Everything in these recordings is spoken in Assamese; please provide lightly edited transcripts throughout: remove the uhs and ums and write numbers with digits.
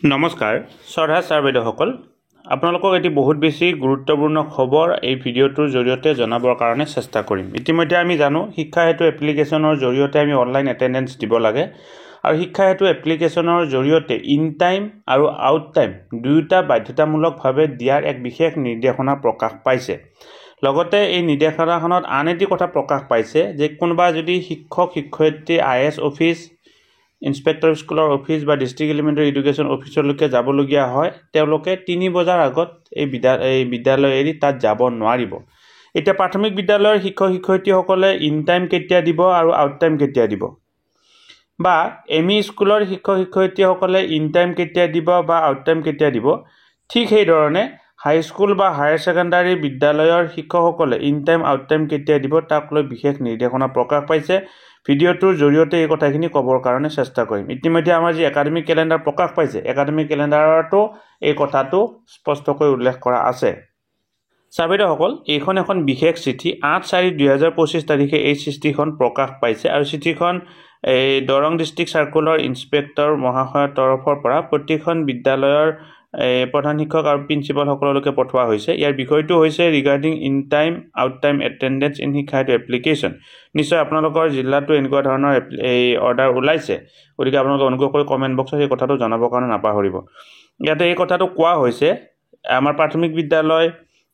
নমস্কাৰ শ্ৰদ্ধা ছাৰ বাইদেউসকল আপোনালোকক এটি বহুত বেছি গুৰুত্বপূৰ্ণ খবৰ এই ভিডিঅ'টোৰ জৰিয়তে জনাবৰ কাৰণে চেষ্টা কৰিম। ইতিমধ্যে আমি জানো শিক্ষা হেতু এপ্লিকেশ্যনৰ জৰিয়তে আমি অনলাইন এটেণ্ডেন্স দিব লাগে আৰু শিক্ষা হেতু এপ্লিকেশ্যনৰ জৰিয়তে ইন টাইম আৰু আউট টাইম দুয়োটা বাধ্যতামূলকভাৱে দিয়াৰ এক বিশেষ নিৰ্দেশনা প্ৰকাশ পাইছে। লগতে এই নিৰ্দেশনাখনত আন এটি কথা প্ৰকাশ পাইছে যে কোনোবা যদি শিক্ষক শিক্ষয়িত্ৰী IAS অফিচ ইন্সপেক্টৰ স্কুলৰ অফিচ বা ডিস্ট্ৰিক্ট এলিমেণ্টাৰী এডুকেশ্যন অফিচলৈকে যাবলগীয়া হয় তেওঁলোকে 3 বজাৰ আগত এই বিদ্যালয় এৰি তাত যাব নোৱাৰিব। এতিয়া প্ৰাথমিক বিদ্যালয়ৰ শিক্ষক শিক্ষয়িত্ৰীসকলে ইন টাইম কেতিয়া দিব আৰু আউট টাইম কেতিয়া দিব, বা ME স্কুলৰ শিক্ষক শিক্ষয়িত্ৰীসকলে ইন টাইম কেতিয়া দিব বা আউট টাইম কেতিয়া দিব, ঠিক সেই ধৰণে হাই স্কুল বা হায়াৰ সেকেন্ডাৰী বিদ্যালয়ৰ শিক্ষকসকলে ইন টাইম আউট টাইম কেতিয়া দিব তাক লৈ বিশেষ নিৰ্দেশনা প্ৰকাশ পাইছে। ভিডিঅ'টোৰ জৰিয়তে এই কথাখিনি ক'বৰ কাৰণে চেষ্টা কৰিম। ইতিমধ্যে আমাৰ যি একাডেমিক কেলেণ্ডাৰ প্ৰকাশ পাইছে একাডেমিক কেলেণ্ডাৰতো এই কথাটো স্পষ্টকৈ উল্লেখ কৰা আছে। ছাৰ বাইদেউসকল এইখন এখন বিশেষ চিঠি 8/4/2025 তাৰিখে এই চিঠিখন প্ৰকাশ পাইছে আৰু চিঠিখন এই দৰং ডিস্ট্ৰিক্ট সাৰ্কুলাৰ ইন্সপেক্টৰ মহাশয়ৰ তৰফৰ পৰা প্ৰতিখন বিদ্যালয়ৰ প্ৰধান শিক্ষক আৰু প্ৰিন্সিপাল সকললৈকে পঠোৱা হৈছে। ইয়াৰ বিষয়টো হৈছে regarding in time out time attendance in শিক্ষা হেতু এপ্লিকেশ্যন। নিশ্চয় আপোনালোকৰ জিলাতো এনেকুৱা ধৰণৰ এই অৰ্ডাৰ ওলাইছে, গতিকে আপোনালোকে অনুগ্ৰহ কৰি কমেণ্ট বক্সত এই কথাটো জনাবৰ কাৰণে নাপাহৰিব। ইয়াতে এই কথাটো কোৱা হৈছে আমাৰ প্ৰাথমিক বিদ্যালয়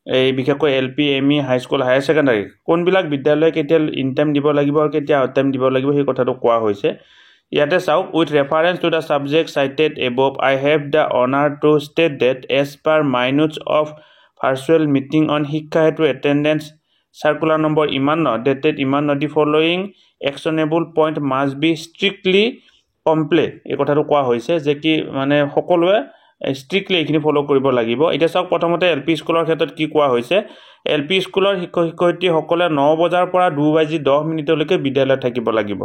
এই বিশেষকৈ LP ME high school higher secondary কোনবিলাক বিদ্যালয় কেতিয়া ইন টাইম দিব লাগিব আৰু কেতিয়া আউট টাইম দিব লাগিব সেই কথাটো কোৱা হৈছে। ইয়াতে চাওক, with reference to the subject cited above I have the honour to state that as per my notes of virtual meeting on Shiksha Setu attendance circular number ইমান ডেটেড ইমান the following actionable point must be strictly comply. এই কথাটো কোৱা হৈছে যে কি মানে সকলোৱে ষ্ট্ৰিক্টলি এইখিনি ফলো কৰিব লাগিব। এতিয়া চাওক, প্ৰথমতে LP স্কুলৰ ক্ষেত্ৰত কি কোৱা হৈছে, LP স্কুলৰ শিক্ষক শিক্ষয়িত্ৰীসকলে 9 বজাৰ পৰা 2:10 বিদ্যালয়ত থাকিব লাগিব।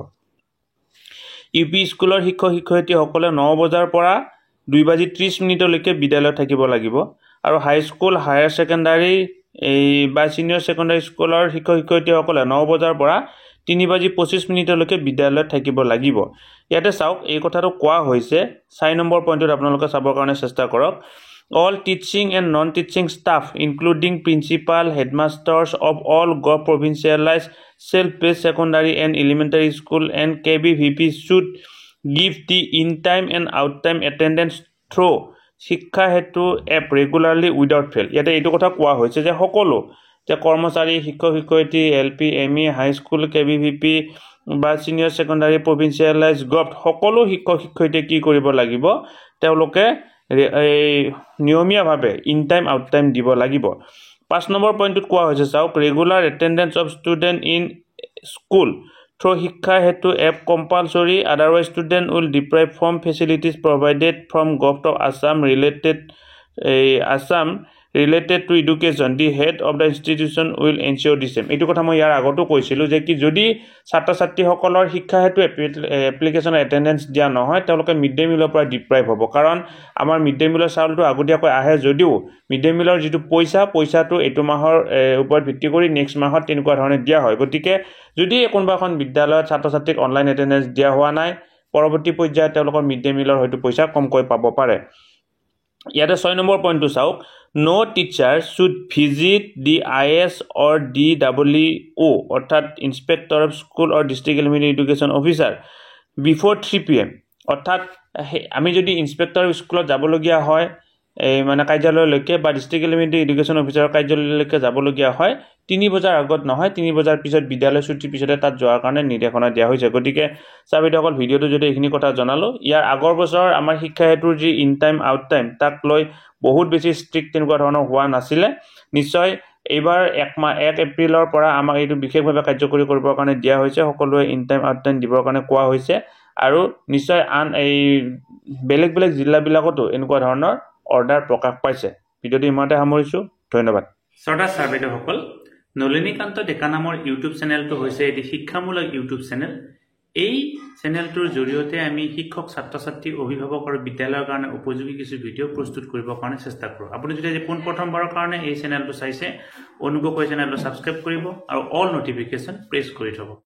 UP স্কুলৰ শিক্ষক শিক্ষয়িত্ৰীসকলে 9 বজাৰ পৰা 2:30 বিদ্যালয়ত থাকিব লাগিব আৰু হাইস্কুল হায়াৰ সেকেন্ডাৰী বা চিনিয়ৰ সেকেন্ডাৰী স্কুলৰ শিক্ষক শিক্ষয়িত্ৰীসকলে 9 বজাৰ পৰা 3:25 বিদ্যালয়ত থাকিব লাগিব। ইয়াতে চাওক, এই কথাটো কোৱা হৈছে 4 নম্বৰ পইণ্টত আপোনালোকে চাবৰ কাৰণে চেষ্টা কৰক। All teaching and non-teaching staff including principal, headmasters of all gov provincialized self-paced secondary and elementary school and KBVP should give the in-time and out-time attendance through শিক্ষা Setu app regularly without fail. ইয়াতে এইটো কথা কোৱা হৈছে যে সকলো যে কৰ্মচাৰী শিক্ষক শিক্ষয়িত্ৰী LP ME হাইস্কুল KBVP বা চিনিয়ৰ সেকেন্ডাৰী প্ৰভিন্সিয়েলাইজ গভ সকলো শিক্ষক শিক্ষয়িত্ৰীয়ে কি কৰিব লাগিব, তেওঁলোকে নিয়মীয়াভাৱে ইন টাইম আউট টাইম দিব লাগিব। 5 নম্বৰ পইণ্টত কোৱা হৈছে চাওক, regular attendance of student in school through Shiksha Setu app compulsory, otherwise student will deprive from facilities provided from government of Assam related to education, the head of the institution will ensure the same. এইটো কথা মই ইয়াৰ আগতো কৈছিলোঁ যে কি যদি ছাত্ৰ ছাত্ৰীসকলৰ শিক্ষা হেতু এপ্লিকেশ্যনৰ এটেণ্ডেন্স দিয়া নহয় তেওঁলোকে মিড ডে মিলৰ পৰা ডিপ্ৰাইভ হ'ব। কাৰণ আমাৰ মিড ডে মিলৰ চাউলটো আগতীয়াকৈ আহে যদিও মিড ডে মিলৰ যিটো পইচাটো এইটো মাহৰ ওপৰত ভিত্তি কৰি নেক্সট মাহত তেনেকুৱা ধৰণে দিয়া হয়। গতিকে যদি কোনোবা এখন বিদ্যালয়ত ছাত্ৰ ছাত্ৰীক অনলাইন এটেণ্ডেন্স দিয়া হোৱা নাই, পৰৱৰ্তী পৰ্যায়ত তেওঁলোকৰ মিড ডে মিলৰ হয়তো পইচা কমকৈ পাব পাৰে। ইয়াতে 6 নম্বৰ পইণ্টটো চাওক, no teacher should visit the IAS or DWO অৰ্থাৎ inspector of school or district elementary education officer বিফোৰ 3 PM। অৰ্থাৎ আমি যদি ইন্সপেক্টৰ স্কুলত যাবলগীয়া হয় মানে কাৰ্যালয়লৈকে বা ডিস্ট্ৰিক্ট এলিমেণ্টাৰী এডুকেশ্যন অফিচাৰৰ কাৰ্যালয়লৈকে যাবলগীয়া হয় 3 বজাৰ আগত নহয়, 3 বজাৰ পিছত বিদ্যালয় ছুটিৰ পিছতে তাত যোৱাৰ কাৰণে নিৰ্দেশনা দিয়া হৈছে। গতিকে ছাৰ বাইদেউসকল ভিডিঅ'টো যদি এইখিনি কথা জনালোঁ। ইয়াৰ আগৰ বছৰ আমাৰ শিক্ষা হেতুৰ যি ইন টাইম আউট টাইম তাক লৈ বহুত বেছি ষ্ট্ৰিক্ট তেনেকুৱা ধৰণৰ হোৱা নাছিলে। নিশ্চয় এইবাৰ 1 এপ্ৰিলৰ পৰা আমাক এইটো বিশেষভাৱে কাৰ্যকৰী কৰিবৰ কাৰণে দিয়া হৈছে। সকলোৱে ইন টাইম আউট টাইম দিবৰ কাৰণে কোৱা হৈছে আৰু নিশ্চয় আন এই বেলেগ বেলেগ জিলাবিলাকতো এনেকুৱা ধৰণৰ অৰ্ডাৰ প্ৰকাশ পাইছে। ভিডিঅ'টো ইমানতে সামৰিছোঁ, ধন্যবাদ। শ্ৰদ্ধা ছাৰ বাইদেউসকল, নলিনীকান্ত ডেকা নামৰ ইউটিউব চেনেলটো হৈছে এটি শিক্ষামূলক ইউটিউব চেনেল। এই চেনেলটোৰ জৰিয়তে আমি শিক্ষক ছাত্ৰ ছাত্ৰী অভিভাৱক আৰু বিদ্যালয়ৰ কাৰণে উপযোগী কিছু ভিডিঅ' প্ৰস্তুত কৰিবৰ কাৰণে চেষ্টা কৰোঁ। আপুনি যদি আজি পোনপ্ৰথমবাৰৰ কাৰণে এই চেনেলটো চাইছে অনুগ্ৰহ কৰি চেনেলটো ছাবস্ক্ৰাইব কৰিব আৰু অল নটিফিকেশ্যন প্ৰেছ কৰি থ'ব।